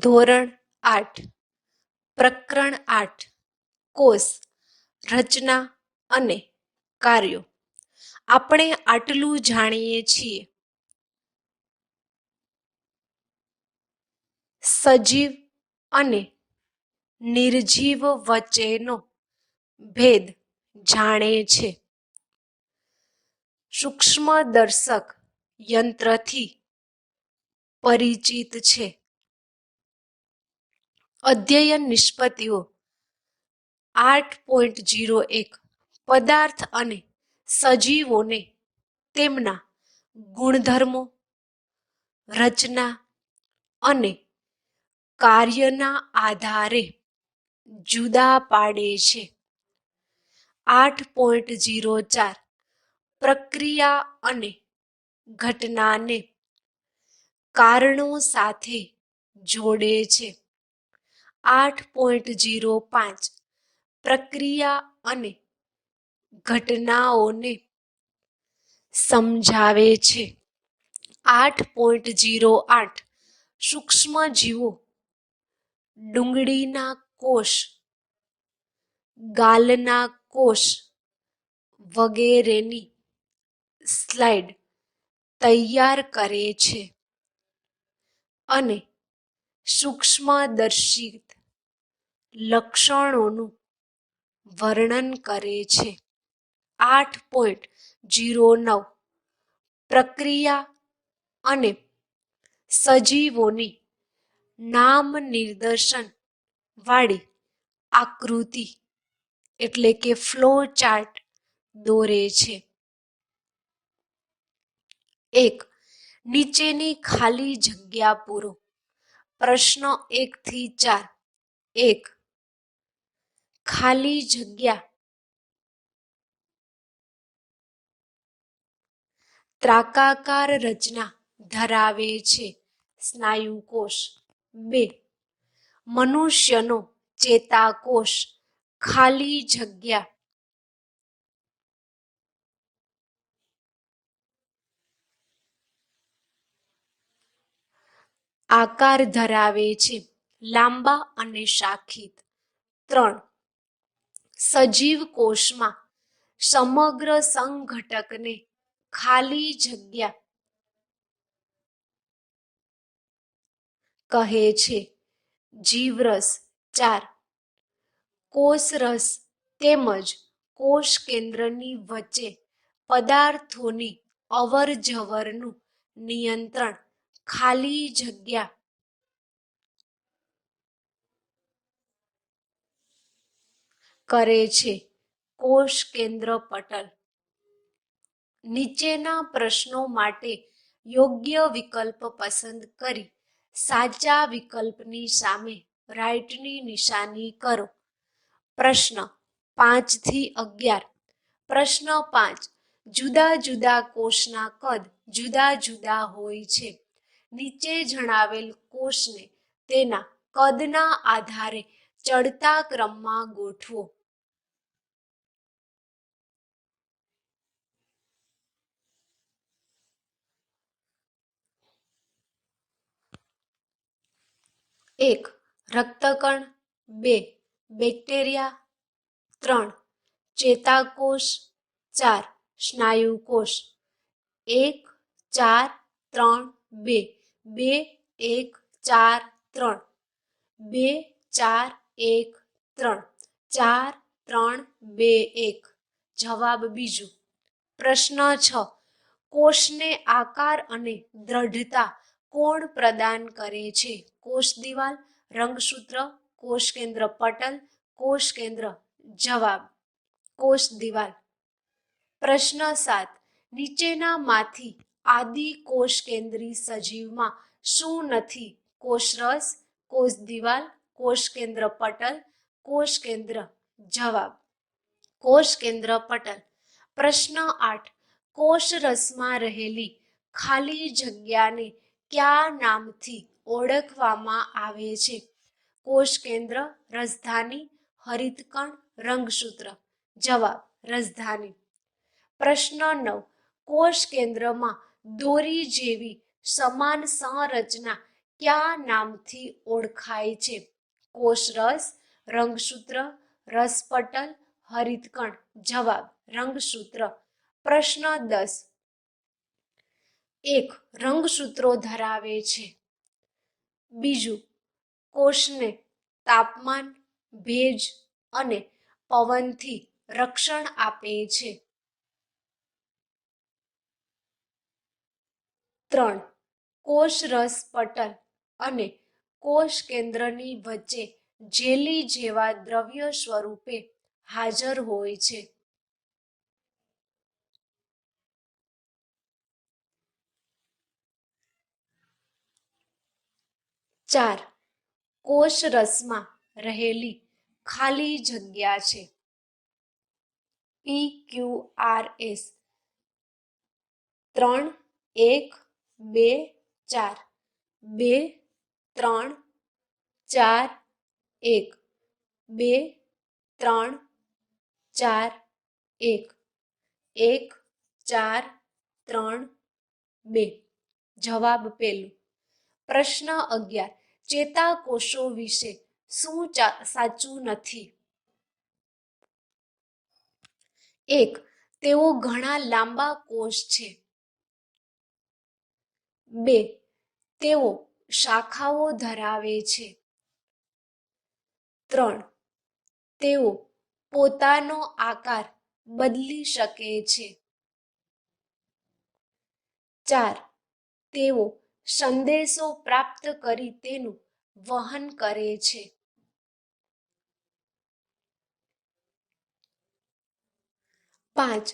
ધોરણ 8 પ્રકરણ 8 કોષ રચના અને કાર્યો. આપણે આટલું જાણીએ છીએ. સજીવ અને નિર્જીવ વચ્ચેનો ભેદ જાણે છે. સૂક્ષ્મદર્શક યંત્રથી પરિચિત છે. અધ્યયન નિષ્પત્તિઓ 8.01 પદાર્થ અને સજીવોને તેમના ગુણધર્મો, રચના અને કાર્યના આધારે જુદા પાડે છે. 8.04 પ્રક્રિયા અને ઘટનાને કારણો સાથે જોડે છે. 8.05 પ્રક્રિયા અને ઘટનાઓને સમજાવે છે. 8.08 સૂક્ષ્મજીવો ડુંગળીના કોષ, ગાલના કોષ વગેરેની સ્લાઇડ તૈયાર કરે છે અને સૂક્ષ્મદર્શિત લક્ષણોનું વર્ણન કરે છે. 8.09 પ્રક્રિયા અને સજીવોની નામ નિદર્શન વાળી આકૃતિ એટલે કે ફ્લો ચાર્ટ દોરે છે. 1. નીચેની ખાલી જગ્યા પૂરો. પ્રશ્ન 1 થી 4. 1. ખાલી જગ્યા ત્રાકાકાર રચના ધરાવે છે. સ્નાયુકોષ. 2. મનુષ્યનો ચેતાકોષ ખાલી જગ્યા આકાર ધરાવે છે, લાંબા અને શાખિત. 3. સજીવ કોષમાં સમગ્ર સંઘટકને ખાલી જગ્યા કહે છે. જીવરસ. 4. કોષરસ તેમજ કોષ કેન્દ્રની વચ્ચે પદાર્થોની અવરજવરનું નિયંત્રણ ખાલી જગ્યા કરે છે. કોષ કેન્દ્ર પટલ. નીચેના પ્રશ્નો માટે યોગ્ય વિકલ્પ પસંદ કરી સાચા વિકલ્પની સામે રાઇટની નિશાની કરો. પ્રશ્ન 5 થી 11. પ્રશ્ન 5. જુદા જુદા કોષના કદ જુદા જુદા હોય છે. નીચે જણાવેલ કોષને તેના કદના આધારે ચડતા ક્રમમાં ગોઠવો. એક રક્તકણ. 2 બેક્ટેરિયા. 3 ચેતાકોષ. 4 સ્નાયુકોષ. 1 4 3 2 2 1 4 3 2 4 1 3 4 3 2 1. જવાબ બીજું. પ્રશ્ન 6. કોષને આકાર અને દ્રઢતા કોણ પ્રદાન કરે છે? કોષ દિવાલ, રંગસૂત્ર, કોષ કેન્દ્ર પટલ, કોષ કેન્દ્ર. જવાબ કોષ દિવાલ. પ્રશ્ન 7. નીચેનામાંથી આદિ કોષ કેન્દ્રી સજીવમાં શું નથી? કોષરસ, કોષ દિવાલ, કોષ કેન્દ્ર પટલ, કોષ કેન્દ્ર. જવાબ કોષ કેન્દ્ર પટલ. પ્રશ્ન 8. કોષરસમાં રહેલી ખાલી જગ્યાને કયા નામથી ઓળખવામાં આવે છે? કોષ કેન્દ્ર, રસધાની, હરિતકણ, રંગસૂત્ર. જવાબ રસધાની. પ્રશ્ન 9. કોષ કેન્દ્રમાં દોરી જેવી સમાન સંરચના કયા નામથી ઓળખાય છે? કોષરસ, રંગસૂત્ર, રસપટલ, હરિતકણ. જવાબ રંગસૂત્ર. પ્રશ્ન 10. એક રંગસૂત્રો ધરાવે છે. બીજું, કોષને તાપમાન, ભેજ અને પવનથી રક્ષણ આપે છે. 3. કોષરસ પટલ અને કોષ કેન્દ્રની વચ્ચે જેલી જેવા દ્રવ્ય સ્વરૂપે હાજર હોય છે. 4. કોષરસમાં રહેલી ખાલી જગ્યા છે. PQRS. 3, 1, 2, 4. 2, 3, 4, 1. 2, 3, 4, 1. 1, 4, 3, 2. જવાબ પહેલું. પ્રશ્ન 11. ચેતાકોષો વિશે શું સાચું નથી? 1. તેઓ ઘણા લાંબા કોષ છે. 2. તેઓ શાખાઓ ધરાવે છે. 3. તેઓ પોતાનો આકાર બદલી શકે છે. 4. તેઓ સંદેશો પ્રાપ્ત કરી તેનું વહન કરે છે. 5.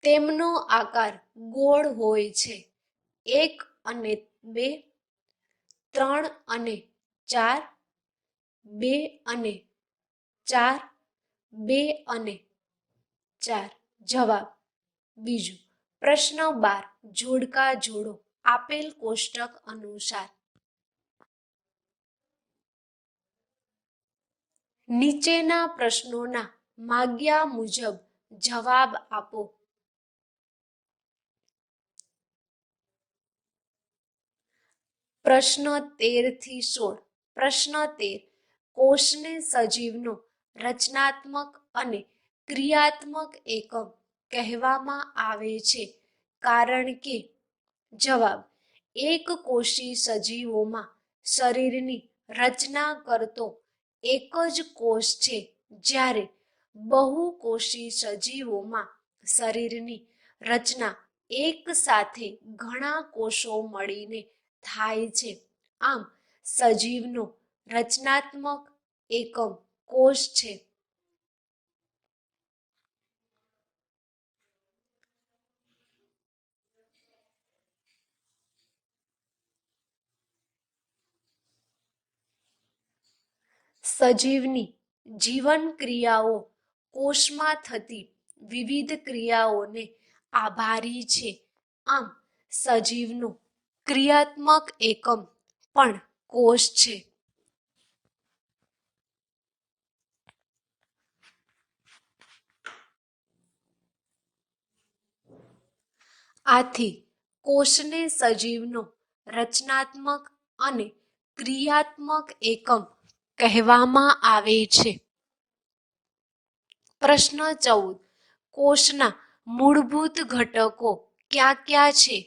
તેમનો આકાર ગોળ હોય છે. 1 અને 2, 3 અને 4, 2 અને 4, 2 અને 4. જવાબ બીજું. પ્રશ્ન 12. જોડકા જોડો આપેલ કોષ્ટક અનુસાર. નીચેના પ્રશ્નોના માગ્યા મુજબ જવાબ આપો. પ્રશ્ન 13 થી 16. પ્રશ્ન 13. કોષને સજીવનો રચનાત્મક અને ક્રિયાત્મક એકમ કહેવામાં આવે છે કારણ કે. જવાબ એક કોષી સજીવોમાં શરીરની રચના કરતો એક જ કોષ છે, જ્યારે બહુકોષી સજીવોમાં શરીરની રચના એક સાથે ઘણા કોષો મળીને થાય છે. આમ સજીવનો રચનાત્મક એકમ કોષ છે. સજીવની જીવન ક્રિયાઓ કોષમાં થતી વિવિધ ક્રિયાઓને આભારી છે. આમ સજીવનો ક્રિયાત્મક એકમ પણ કોષ છે. આથી કોષને સજીવનો રચનાત્મક અને ક્રિયાત્મક એકમ કહેવામાં આવે છે. પ્રશ્ન 14. કોષના મૂળભૂત ઘટકો કયા કયા છે?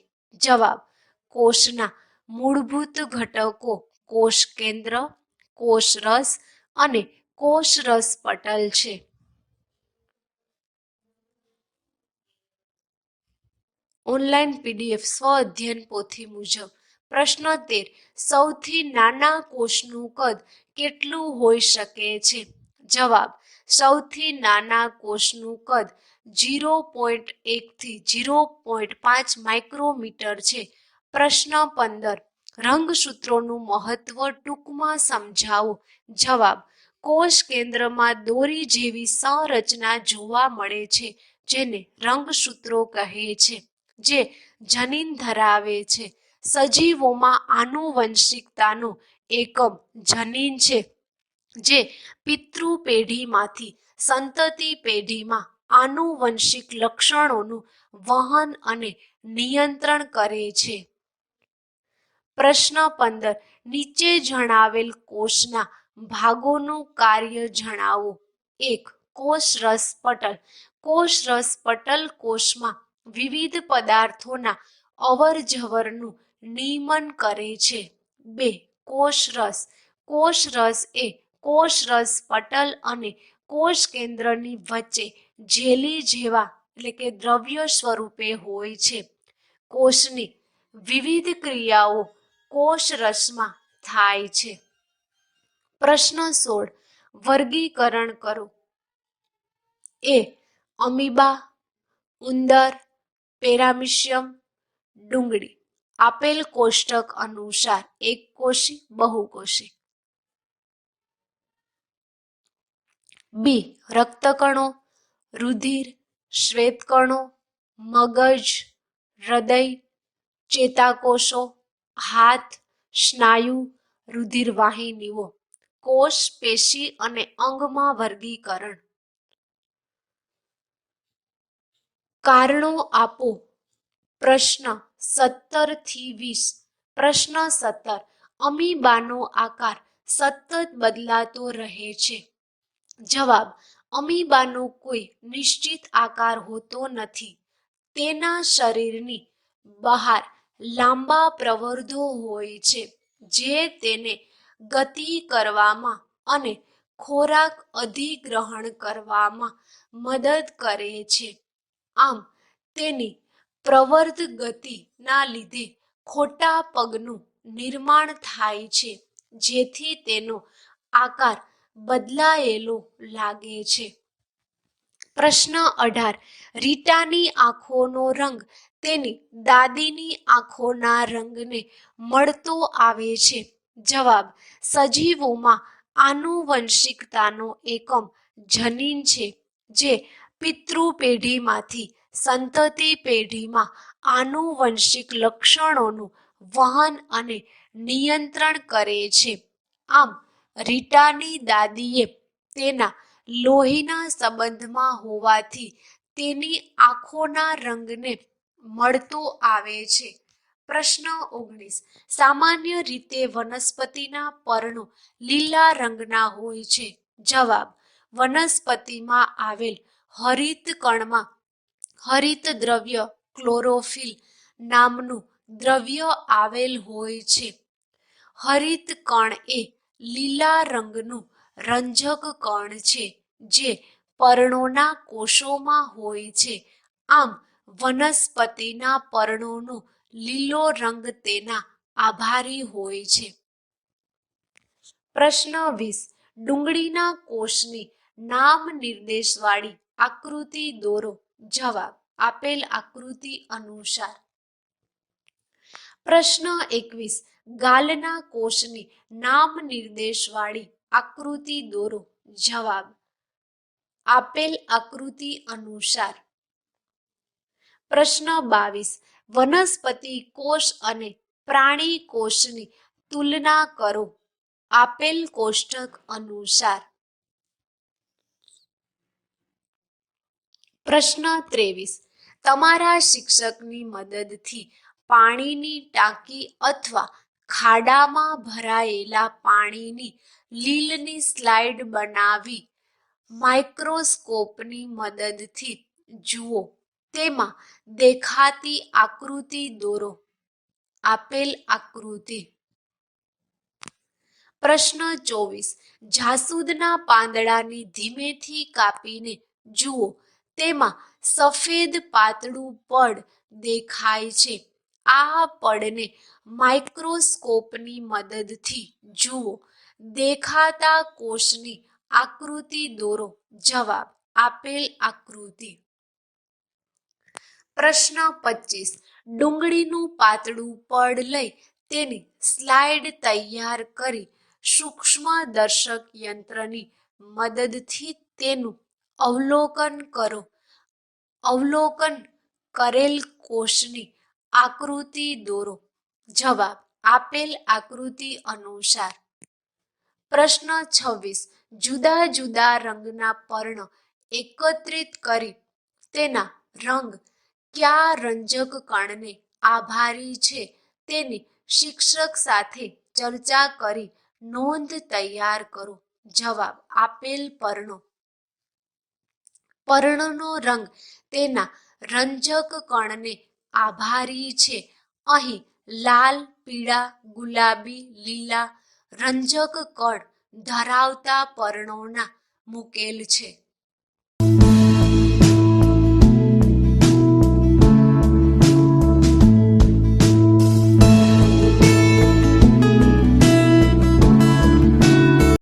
જવાબ કોષના મૂળભૂત ઘટકો કોષ કેન્દ્ર, કોષરસ અને કોષરસ પટલ છે. ઓનલાઈન PDF સ્વ અધ્યયન પોથી મુજબ. પ્રશ્ન 13. સૌથી નાના કોષનું કદ કેટલું હોઈ શકે છે? જવાબ સૌથી નાના કોષનું કદ 0.1 થી 0.5 માઇક્રોમીટર છે. પ્રશ્ન 15. રંગસૂત્રોનું મહત્વ ટૂંકમાં સમજાવો. જવાબ કોષ કેન્દ્રમાં દોરી જેવી સંરચના જોવા મળે છે, જેને રંગસૂત્રો કહે છે, જે જનીન ધરાવે છે. સજીવોમાં આનુવંશિકતાનો એકમ જનીન છે, જે પિતૃ પેઢીમાંથી સંતતિ પેઢીમાં આનુવંશિક લક્ષણોનું વહન અને નિયંત્રણ કરે છે. પ્રશ્ન 15. નીચે જણાવેલ કોષના ભાગોનું કાર્ય જણાવો. 1. કોષરસ પટલ. કોષરસ પટલ કોષમાં વિવિધ પદાર્થોના અવર જવરનું નિયમન કરે છે. 2. કોષરસ. કોષરસ એ કોષરસ પટલ અને કોષ કેન્દ્રની વચ્ચે જેલી જેવા એટલે કે દ્રવ્ય સ્વરૂપે હોય છે. કોષની વિવિધ ક્રિયાઓ કોષરસમાં થાય છે. પ્રશ્ન 16. વર્ગીકરણ કરો. એ. અમીબા, ઉંદર, પેરામિશિયમ, ડુંગળી. આપેલ કોષ્ટક અનુસાર એકકોષી, બહુકોષી. બી. રક્તકણો, રુધિર, શ્વેતકણો, મગજ, હૃદય, ચેતાકોષો, હાથ, સ્નાયુ, રુધિરવાહિનીઓ. કોષ, પેશી અને અંગમાં વર્ગીકરણ. કારણો આપો. પ્રશ્ન 17 થી 20. પ્રશ્ન 17. અમીબાનો આકાર સતત બદલાતો રહે છે. જવાબ. અમીબાનો કોઈ નિશ્ચિત આકાર હોતો નથી. તેના શરીરની બહાર લાંબા પ્રવર્ધો હોય છે જે તેને ગતિ કરવામાં અને ખોરાક અધિગ્રહણ કરવામાં મદદ કરે છે. આમ તેની પ્રવર્ધ ગતિના લીધે ખોટા પગનું નિર્માણ થાય છે જેથી તેનો આકાર બદલાયેલો લાગે છે. પ્રશ્ન 18. રીટાની આંખોનો રંગ તેની દાદીની આંખોના રંગને મળતો આવે છે. જવાબ. સજીવોમાં આનુવંશિકતાનો એકમ જનીન છે જે પિતૃ પેઢીમાંથી સંતતિ પેઢીમાં આનુવંશિક લક્ષણોનું વહન અને નિયંત્રણ કરે છે. આમ રીટાની દાદીએ તેના લોહીના સંબંધમાં હોવાથી તેની આંખોના રંગને મળતો આવે છે. પ્રશ્ન 19. સામાન્ય રીતે વનસ્પતિના પર્ણો લીલા રંગના હોય છે. જવાબ. વનસ્પતિમાં આવેલ હરિત કણમાં હરિત દ્રવ્ય ક્લોરોફિલ નામનું દ્રવ્ય આવેલ હોય છે. હરિત કણ એ લીલા રંગનું રંજક કણ છે જે પર્ણોના કોષોમાં હોય છે. આમ વનસ્પતિના પર્ણોનો લીલો રંગ તેના આભારી હોય છે. પ્રશ્ન 20. ડુંગળીના કોષની નામ નિર્દેશવાળી આકૃતિ દોરો. જવાબ. આપેલ આકૃતિ અનુસાર. પ્રશ્ન 21. ગાલના કોષની નામ નિર્દેશવાળી આકૃતિ દોરો. જવાબ. આપેલ આકૃતિ અનુસાર. પ્રશ્ન 22. વનસ્પતિ કોષ અને પ્રાણી કોષની તુલના કરો. આપેલ કોષ્ટક અનુસાર. પ્રશ્ન 23. તમારા શિક્ષકની મદદથી પાણીની ટાંકી અથવા ખાડામાં ભરાયેલા પાણીની લીલની સ્લાઇડ બનાવી માઇક્રોસ્કોપની મદદથી જુઓ. તેમાં દેખાતી આકૃતિ દોરો. આપેલ આકૃતિ. પ્રશ્ન 24. જાસૂદના પાંદડાને ધીમેથી કાપીને જુઓ. તેમાં સફેદ પાતળું પડ દેખાય છે. આ પડને માઇક્રોસ્કોપની મદદથી જુઓ. દેખાતા કોષની આકૃતિ દોરો. જવાબ. આપેલ આકૃતિ. પ્રશ્ન 25. ડુંગળીનું પાતળું પડ લઈ તેની સ્લાઇડ તૈયાર કરી સૂક્ષ્મદર્શક યંત્રની મદદથી તેનું અવલોકન કરો. અવલોકન કરેલ કોષની આકૃતિ દોરો. જવાબ. આપેલ આકૃતિ અનુસાર. પ્રશ્ન 26. જુદા જુદા રંગના પર્ણ એકત્રિત કરી તેના રંગ કયા રંજક કણને આભારી છે તેની શિક્ષક સાથે ચર્ચા કરી નોંધ તૈયાર કરો. જવાબ: આપેલ પર્ણનો રંગ તેના રંજક કણને આભારી છે. અહીં લાલ, પીળા, ગુલાબી, લીલા રંજક કણ ધરાવતા પર્ણોના મૂકેલ છે.